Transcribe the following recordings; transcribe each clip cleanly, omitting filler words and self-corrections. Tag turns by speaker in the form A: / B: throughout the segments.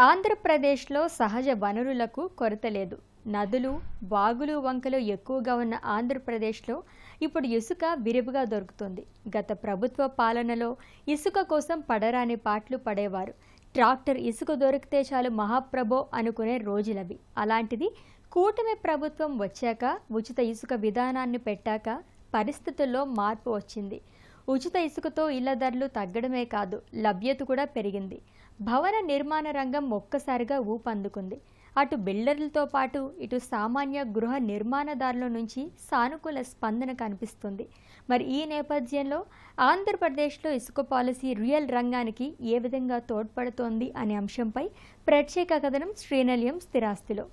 A: ఆంధ్రప్రదేశ్లో సహజ వనరులకు కొరత లేదు. నదులు, వాగులు, వంకలు ఎక్కువగా ఉన్న ఆంధ్రప్రదేశ్లో ఇప్పుడు ఇసుక విరివిగా దొరుకుతుంది. గత ప్రభుత్వ పాలనలో ఇసుక కోసం పడరాని పాట్లు పడేవారు. ట్రాక్టర్ ఇసుక దొరికితే చాలు మహాప్రభో అనుకునే రోజులవి. అలాంటిది కూటమి ప్రభుత్వం వచ్చాక ఉచిత ఇసుక విధానాన్ని పెట్టాక పరిస్థితుల్లో మార్పు వచ్చింది. ఉచిత ఇసుకతో ఇళ్ల ధరలు తగ్గడమే కాదు, లభ్యత కూడా పెరిగింది. భవన నిర్మాణ రంగం ఒక్కసారిగా ఊపందుకుంది. అటు బిల్డర్లతో పాటు ఇటు సామాన్య గృహ నిర్మాణదారుల నుంచి సానుకూల స్పందన కనిపిస్తుంది. మరి ఈ నేపథ్యంలో ఆంధ్రప్రదేశ్లో ఇసుక పాలసీ రియల్ రంగానికి ఏ విధంగా తోడ్పడుతోంది అనే అంశంపై ప్రత్యేక కథనం శ్రీనిలయం స్థిరాస్తిలో.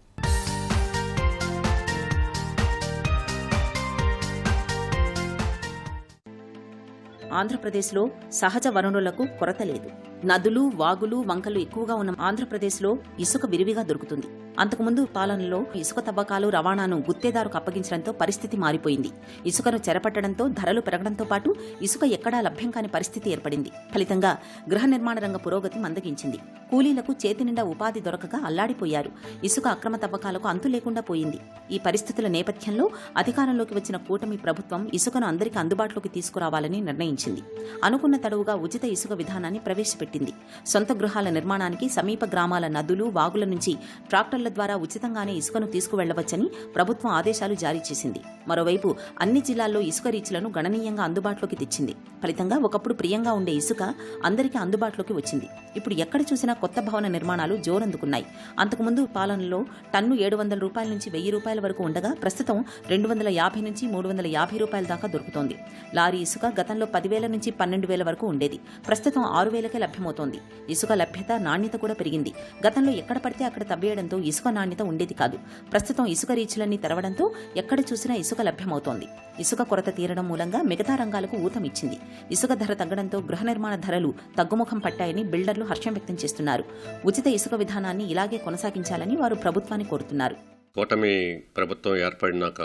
B: ఆంధ్రప్రదేశ్లో సహజ వనరులకు కొరత లేదు. నదులు, వాగులు, వంకలు ఎక్కువగా ఉన్న ఆంధ్రప్రదేశ్లో ఇసుక విరివిగా దొరుకుతుంది. అంతకుముందు పాలనలో ఇసుక తవ్వకాలు, రవాణాను గుత్తేదారుకు అప్పగించడంతో పరిస్థితి మారిపోయింది. ఇసుకను చెరపట్టడంతో ధరలు పెరగడంతో పాటు ఇసుక ఎక్కడా లభ్యం కాని పరిస్థితి ఏర్పడింది. ఫలితంగా గృహ నిర్మాణ రంగ పురోగతి మందగించింది. కూలీలకు చేతి నిండా ఉపాధి దొరకక అల్లాడిపోయారు. ఇసుక అక్రమ తవ్వకాలకు అంతు లేకుండా పోయింది. ఈ పరిస్థితుల నేపథ్యంలో అధికారంలోకి వచ్చిన కూటమి ప్రభుత్వం ఇసుకను అందరికీ అందుబాటులోకి తీసుకురావాలని నిర్ణయించింది. అనుకున్న తడువుగా ఉచిత ఇసుక విధానాన్ని ప్రవేశపెట్టింది. సొంత గృహాల నిర్మాణానికి సమీప గ్రామాల నదులు, వాగుల నుంచి ట్రాక్టర్ల ద్వారా ఉచితంగానే ఇసుకను తీసుకువెళ్లవచ్చని ప్రభుత్వం ఆదేశాలు జారీ చేసింది. మరోవైపు అన్ని జిల్లాల్లో ఇసుక రీచ్లను గణనీయంగా అందుబాటులోకి తెచ్చింది. ఫలితంగా ఒకప్పుడు ప్రియంగా ఉండే ఇసుక అందరికీ అందుబాటులోకి వచ్చింది. ఇప్పుడు ఎక్కడ చూసినా కొత్త భవన నిర్మాణాలు జోరందుకున్నాయి. అంతకుముందు పాలనలో టన్ను 700 రూపాయల నుంచి 1000 రూపాయల వరకు ఉండగా ప్రస్తుతం 250 నుంచి 350 రూపాయల దాకా దొరుకుతోంది. లారీ ఇసుక గతంలో 10,000 నుంచి 12,000 వరకు ఉండేది. ప్రస్తుతం 6,000కే లభ్యమవుతోంది. ఇసుక లభ్యత, నాణ్యత కూడా పెరిగింది. గతంలో ఎక్కడ పడితే అక్కడ తవ్వేయడంతో ఇసుక నాణ్యత ఉండేది కాదు. ప్రస్తుతం ఇసుక రీచ్లన్నీ తెరవడంతో ఎక్కడ చూసినా ఇసుక లభ్యమవుతోంది. ఇసుక కొరత తీరడం మూలంగా మిగతా రంగాలకు ఊతమిచ్చింది. ఇసుక ధర తగ్గడంతో గృహ నిర్మాణ ధరలు తగ్గుముఖం పట్టాయని బిల్డర్లు హర్షం వ్యక్తం చేస్తున్నారు. ఉచిత ఇసుక విధానాన్ని ఇలాగే కొనసాగించాలని వారు ప్రభుత్వాన్ని కోరుతున్నారు.
C: కూటమి ప్రభుత్వం ఏర్పడినాక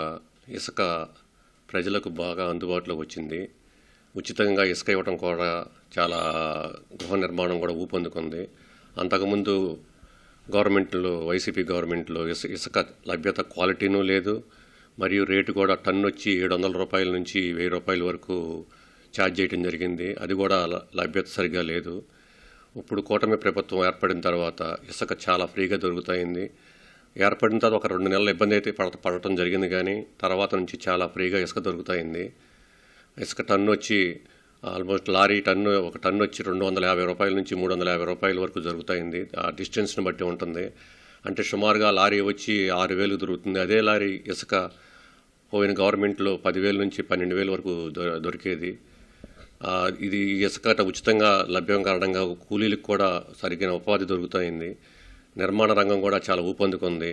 C: ఇసుక ప్రజలకు బాగా అందుబాటులోకి వచ్చింది. ఉచితంగా ఇసుక ఇవ్వడం కూడా చాలా గృహ నిర్మాణం కూడా ఊపందుకుంది. అంతకుముందు గవర్నమెంట్లో, వైసీపీ గవర్నమెంట్లో ఇసుక లభ్యత క్వాలిటీనూ లేదు, మరియు రేటు కూడా టన్ను వచ్చి 700 రూపాయల నుంచి 1000 రూపాయల వరకు ఛార్జ్ చేయడం జరిగింది. అది కూడా లభ్యత సరిగా లేదు. ఇప్పుడు కూటమి ప్రభుత్వం ఏర్పడిన తర్వాత ఇసుక చాలా ఫ్రీగా దొరుకుతాయింది. ఏర్పడిన తర్వాత ఒక 2 నెలల ఇబ్బంది అయితే పడటం జరిగింది, కానీ తర్వాత నుంచి చాలా ఫ్రీగా ఇసుక దొరుకుతాయింది. ఇసుక టన్ను వచ్చి ఆల్మోస్ట్ లారీ టన్ను, ఒక టన్ను వచ్చి 250 రూపాయల నుంచి 350 రూపాయల వరకు జరుగుతాయింది. ఆ డిస్టెన్స్ని బట్టి ఉంటుంది. అంటే సుమారుగా లారీ వచ్చి 6,000 దొరుకుతుంది. అదే లారీ ఇసుక పోయిన గవర్నమెంట్లో 10,000 నుంచి 12,000 వరకు దొరికేది. ఇది ఇసుక ఉచితంగా లభ్యం కారణంగా కూలీలకు కూడా సరిగ్గిన ఉపాధి దొరుకుతాయింది. నిర్మాణ రంగం కూడా చాలా ఊపందుకుంది.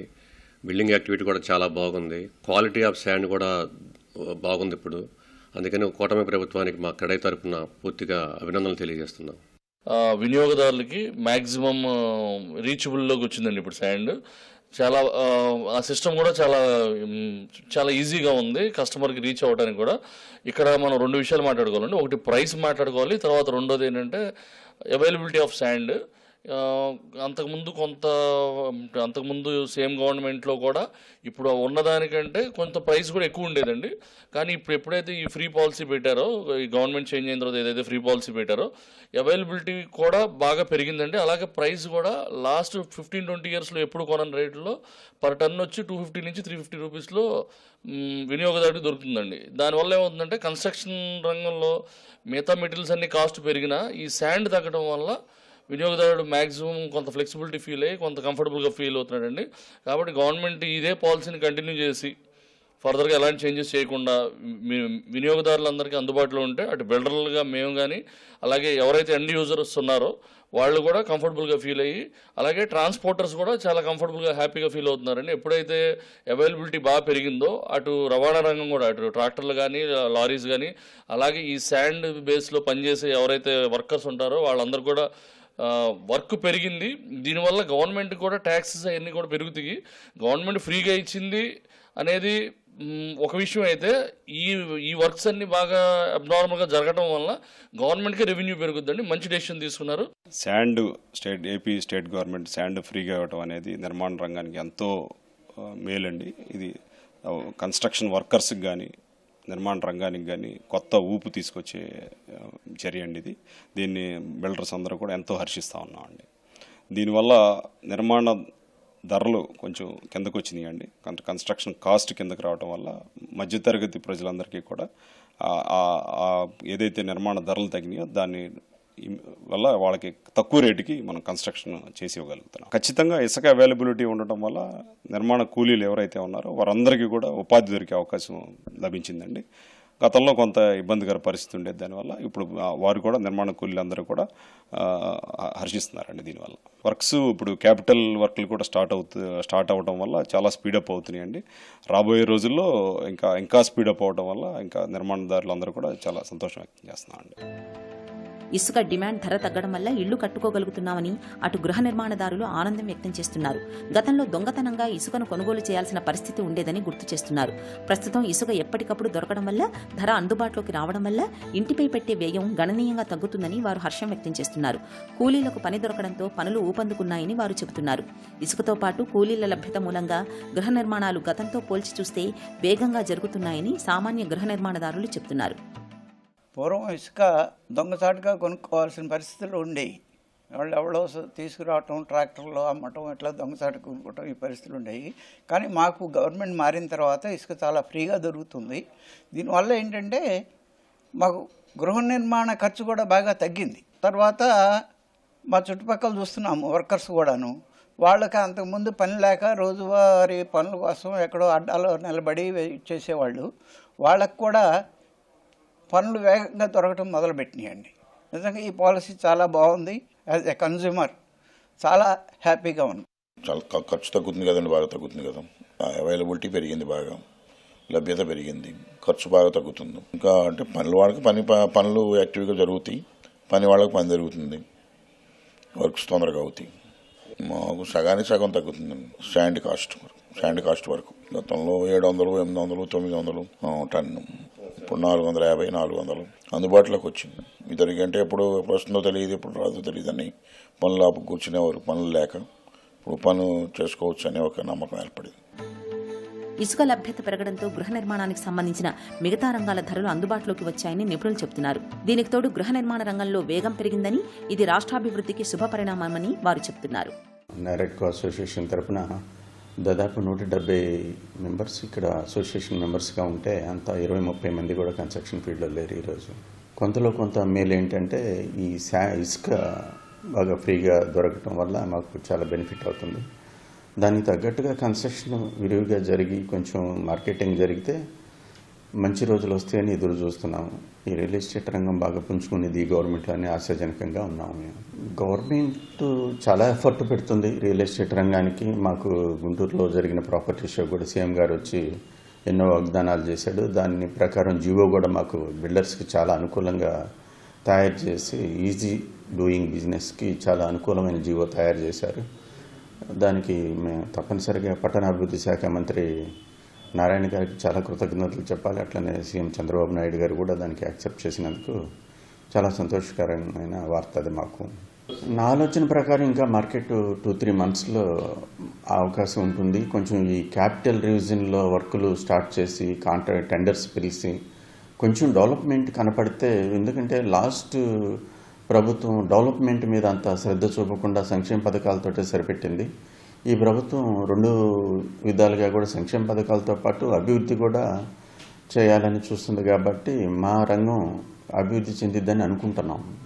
C: బిల్డింగ్ యాక్టివిటీ కూడా చాలా బాగుంది. క్వాలిటీ ఆఫ్ శాండ్ కూడా బాగుంది ఇప్పుడు. అందుకని కూటమి ప్రభుత్వానికి మా క్రెడై తరఫున పూర్తిగా అభినందనలు తెలియజేస్తున్నాం.
D: వినియోగదారులకి మ్యాక్సిమం రీచబుల్లోకి వచ్చిందండి ఇప్పుడు శాండ్. చాలా ఆ సిస్టమ్ కూడా చాలా ఈజీగా ఉంది కస్టమర్కి రీచ్ అవ్వడానికి కూడా. ఇక్కడ మనం 2 విషయాలు మాట్లాడుకోవాలండి. ఒకటి ప్రైస్ మాట్లాడుకోవాలి, తర్వాత రెండోది ఏంటంటే అవైలబిలిటీ ఆఫ్ శాండ్. అంతకుముందు సేమ్ గవర్నమెంట్లో కూడా ఇప్పుడు ఉన్నదానికంటే కొంత ప్రైస్ కూడా ఎక్కువ ఉండేదండి. కానీ ఇప్పుడు ఎప్పుడైతే ఈ ఫ్రీ పాలసీ పెట్టారో, ఈ గవర్నమెంట్ చేంజ్ అయిన తర్వాత ఏదైతే ఫ్రీ పాలసీ పెట్టారో అవైలబిలిటీ కూడా బాగా పెరిగిందండి. అలాగే ప్రైస్ కూడా లాస్ట్ 15-20 ఇయర్స్లో ఎప్పుడు కొనని రేట్లో పర్ టన్ వచ్చి 250 నుంచి 350 రూపీస్లో వినియోగదారుడికి దొరుకుతుందండి. దానివల్ల ఏమవుతుందంటే కన్స్ట్రక్షన్ రంగంలో మిగతా మెటీరియల్స్ అన్ని కాస్ట్ పెరిగినా ఈ శాండ్ తగ్గడం వల్ల వినియోగదారుడు మ్యాక్సిమం కొంత ఫ్లెక్సిబిలిటీ ఫీల్ అయ్యి కొంత కంఫర్టబుల్గా ఫీల్ అవుతున్నాడండి. కాబట్టి గవర్నమెంట్ ఇదే పాలసీని కంటిన్యూ చేసి ఫర్దర్గా ఎలాంటి చేంజెస్ చేయకుండా వినియోగదారులందరికీ అందుబాటులో ఉంటే అటు బిల్డర్లుగా మేము కానీ, అలాగే ఎవరైతే ఎండ్ యూజర్స్ ఉన్నారో వాళ్ళు కూడా కంఫర్టబుల్గా ఫీల్ అయ్యి, అలాగే ట్రాన్స్పోర్టర్స్ కూడా చాలా కంఫర్టబుల్గా హ్యాపీగా ఫీల్ అవుతున్నారండి. ఎప్పుడైతే అవైలబిలిటీ బాగా పెరిగిందో అటు రవాణా రంగం కూడా, అటు ట్రాక్టర్లు కానీ, లారీస్ కానీ, అలాగే ఈ శాండ్ బేస్లో పనిచేసే ఎవరైతే వర్కర్స్ ఉంటారో వాళ్ళందరూ కూడా వర్క్ పెరిగింది. దీనివల్ల గవర్నమెంట్ కూడా ట్యాక్సెస్ అవన్నీ కూడా పెరుగుతాయి. గవర్నమెంట్ ఫ్రీగా ఇచ్చింది అనేది ఒక విషయం అయితే ఈ వర్క్స్ అన్ని బాగా అబ్నార్మల్గా జరగడం వల్ల గవర్నమెంట్కి రెవెన్యూ పెరుగుద్దండి. మంచి డెసిషన్ తీసుకున్నారు.
E: Sand AP state government sand ఫ్రీగా ఇవ్వడం అనేది నిర్మాణ రంగానికి ఎంతో మేలండి. ఇది కన్స్ట్రక్షన్ వర్కర్స్కి కానీ నిర్మాణ రంగానికి కానీ కొత్త ఊపు తీసుకొచ్చే చర్య అండి ఇది. దీన్ని బిల్డర్స్ అందరూ కూడా ఎంతో హర్షిస్తూ ఉన్నామండి. దీనివల్ల నిర్మాణ ధరలు కొంచెం కిందకు వచ్చినాయండి. కన్స్ట్రక్షన్ కాస్ట్ కిందకు రావడం వల్ల మధ్యతరగతి ప్రజలందరికీ కూడా ఏదైతే నిర్మాణ ధరలు తగ్గినాయో దాని వల్ల వాళ్ళకి తక్కువ రేటుకి మనం కన్స్ట్రక్షన్ చేసి ఇవ్వగలుగుతున్నాం. ఖచ్చితంగా ఇసుక అవైలబిలిటీ ఉండటం వల్ల నిర్మాణ కూలీలు ఎవరైతే ఉన్నారో వారందరికీ కూడా ఉపాధి దొరికే అవకాశం లభించిందండి. గతంలో కొంత ఇబ్బందికర పరిస్థితి ఉండేది. దానివల్ల ఇప్పుడు వారు కూడా నిర్మాణ కూలీలందరూ కూడా హర్షిస్తున్నారండి. దీనివల్ల వర్క్స్ ఇప్పుడు క్యాపిటల్ వర్క్లు కూడా స్టార్ట్ అవ్వడం వల్ల చాలా స్పీడప్ అవుతున్నాయండి. రాబోయే రోజుల్లో ఇంకా స్పీడప్ అవ్వడం వల్ల ఇంకా నిర్మాణదారులందరూ కూడా చాలా సంతోషం వ్యక్తం చేస్తున్నారండి.
B: ఇసుక డిమాండ్ ధర తగ్గడం వల్ల ఇళ్లు కట్టుకోగలుగుతున్నామని అటు గృహ నిర్మాణదారులు ఆనందం వ్యక్తం చేస్తున్నారు. గతంలో దొంగతనంగా ఇసుకను కొనుగోలు చేయాల్సిన పరిస్థితి ఉండేదని గుర్తు చేస్తున్నారు. ప్రస్తుతం ఇసుక ఎప్పటికప్పుడు దొరకడం వల్ల ధర అందుబాటులోకి రావడం వల్ల ఇంటిపై పెట్టే వ్యయం గణనీయంగా తగ్గుతుందని వారు హర్షం వ్యక్తం చేస్తున్నారు. కూలీలకు పని దొరకడంతో పనులు ఊపందుకున్నాయని వారు చెబుతున్నారు. ఇసుకతో పాటు కూలీల లభ్యత మూలంగా గృహ నిర్మాణాలు గతంతో పోల్చి చూస్తే వేగంగా జరుగుతున్నాయని సామాన్య గృహ నిర్మాణదారులు చెబుతున్నారు.
F: పూర్వం ఇసుక దొంగచాటుగా కొనుక్కోవాల్సిన పరిస్థితులు ఉండేవి. వాళ్ళు ఎవరో తీసుకురావటం, ట్రాక్టర్లో అమ్మటం, ఇట్లా దొంగచాటు కొనుక్కోవటం ఈ పరిస్థితులు ఉండేవి. కానీ మాకు గవర్నమెంట్ మారిన తర్వాత ఇసుక చాలా ఫ్రీగా దొరుకుతుంది. దీనివల్ల ఏంటంటే మాకు గృహ నిర్మాణ ఖర్చు కూడా బాగా తగ్గింది. తర్వాత మా చుట్టుపక్కల చూస్తున్నాము వర్కర్స్ కూడాను వాళ్ళకి అంతకుముందు పని లేక రోజువారీ పనుల కోసం ఎక్కడో అడ్డాలో నిలబడి చేసేవాళ్ళు. వాళ్ళకు కూడా పనులు వేగంగా దొరకటం మొదలుపెట్టినాయండి. నిజంగా ఈ పాలసీ చాలా బాగుంది. యాజ్ ఎ కన్జ్యూమర్ చాలా హ్యాపీగా ఉంది.
G: చాలా ఖర్చు తగ్గుతుంది కదండి, బాగా తగ్గుతుంది కదా. అవైలబిలిటీ పెరిగింది, బాగా లభ్యత పెరిగింది, ఖర్చు బాగా తగ్గుతుంది. ఇంకా అంటే పనుల వాళ్ళకి పనులు యాక్టివ్గా జరుగుతాయి, పని వాళ్ళకి పని జరుగుతుంది, వర్క్స్ తొందరగా అవుతాయి. మాకు సగానికి సగం తగ్గుతుంది శాండ్ కాస్ట్ వరకు. గతంలో 700, 800, 900 టన్ను, ఇప్పుడు 450, 400 అందుబాటులోకి వచ్చింది. ఇద్దరికంటే ఎప్పుడు వస్తుందో తెలియదు, ఎప్పుడు రాదో తెలియదు అని పనులు ఆపు కూర్చునేవారు. పనులు లేక ఇప్పుడు పను చేసుకోవచ్చు అనే ఒక నమ్మకం ఏర్పడింది.
B: ఇసుక లభ్యత పెరగడంతో గృహ నిర్మాణానికి సంబంధించిన మిగతా రంగాల ధరలు అందుబాటులోకి వచ్చాయని నిపుణులు చెబుతున్నారు. దీనికి తోడు గృహ నిర్మాణ రంగంలో వేగం పెరిగిందని, ఇది రాష్ట్రాభివృద్ధికి శుభపరిణామమని వారు చెబుతున్నారు.
H: నారెడ్కో అసోసియేషన్ తరఫున దాదాపు 170 మెంబర్స్ ఇక్కడ అసోసియేషన్ మెంబర్స్గా ఉంటే అంతా 20-30 మంది కూడా కన్స్ట్రక్షన్ ఫీల్డ్లో లేరు ఈరోజు. కొంతలో కొంత మేలు ఏంటంటే ఈ ఇసుక బాగా ఫ్రీగా దొరకటం వల్ల మాకు చాలా బెనిఫిట్ అవుతుంది. దానికి తగ్గట్టుగా కన్స్ట్రక్షన్ విరివిగా జరిగి కొంచెం మార్కెటింగ్ జరిగితే మంచి రోజులు వస్తాయని ఎదురు చూస్తున్నాము. ఈ రియల్ ఎస్టేట్ రంగం బాగా పుంజుకునేది ఈ గవర్నమెంట్లోనే ఆశాజనకంగా ఉన్నాము మేము. గవర్నమెంట్ చాలా ఎఫర్ట్ పెడుతుంది రియల్ ఎస్టేట్ రంగానికి. మాకు గుంటూరులో జరిగిన ప్రాపర్టీ షో కూడా సీఎం గారు వచ్చి ఎన్నో వాగ్దానాలు చేశాడు. దాని ప్రకారం జీవో కూడా మాకు బిల్డర్స్కి చాలా అనుకూలంగా తయారు చేసి ఈజీ డూయింగ్ బిజినెస్కి చాలా అనుకూలమైన జీవో తయారు చేశారు. దానికి మేము తప్పనిసరిగా పట్టణాభివృద్ధి శాఖ మంత్రి నారాయణ గారికి చాలా కృతజ్ఞతలు చెప్పాలి. అట్లనే సీఎం చంద్రబాబు నాయుడు గారు కూడా దానికి యాక్సెప్ట్ చేసినందుకు చాలా సంతోషకరమైన వార్త అది మాకు. నా ఆలోచన ప్రకారం ఇంకా మార్కెట్ 2-3 మంత్స్లో అవకాశం ఉంటుంది. కొంచెం ఈ క్యాపిటల్ రివిజన్లో వర్కులు స్టార్ట్ చేసి టెండర్స్ పిలిచి కొంచెం డెవలప్మెంట్ కనపడితే, ఎందుకంటే లాస్ట్ ప్రభుత్వం డెవలప్మెంట్ మీద అంత శ్రద్ధ చూపకుండా సంక్షేమ పథకాలతోటే సరిపెట్టింది. ఈ ప్రభుత్వం 2 విధాలుగా కూడా సంక్షేమ పథకాలతో పాటు అభివృద్ధి కూడా చేయాలని చూస్తుంది. కాబట్టి మా రంగం అభివృద్ధి చెందిద్దని అనుకుంటున్నాం.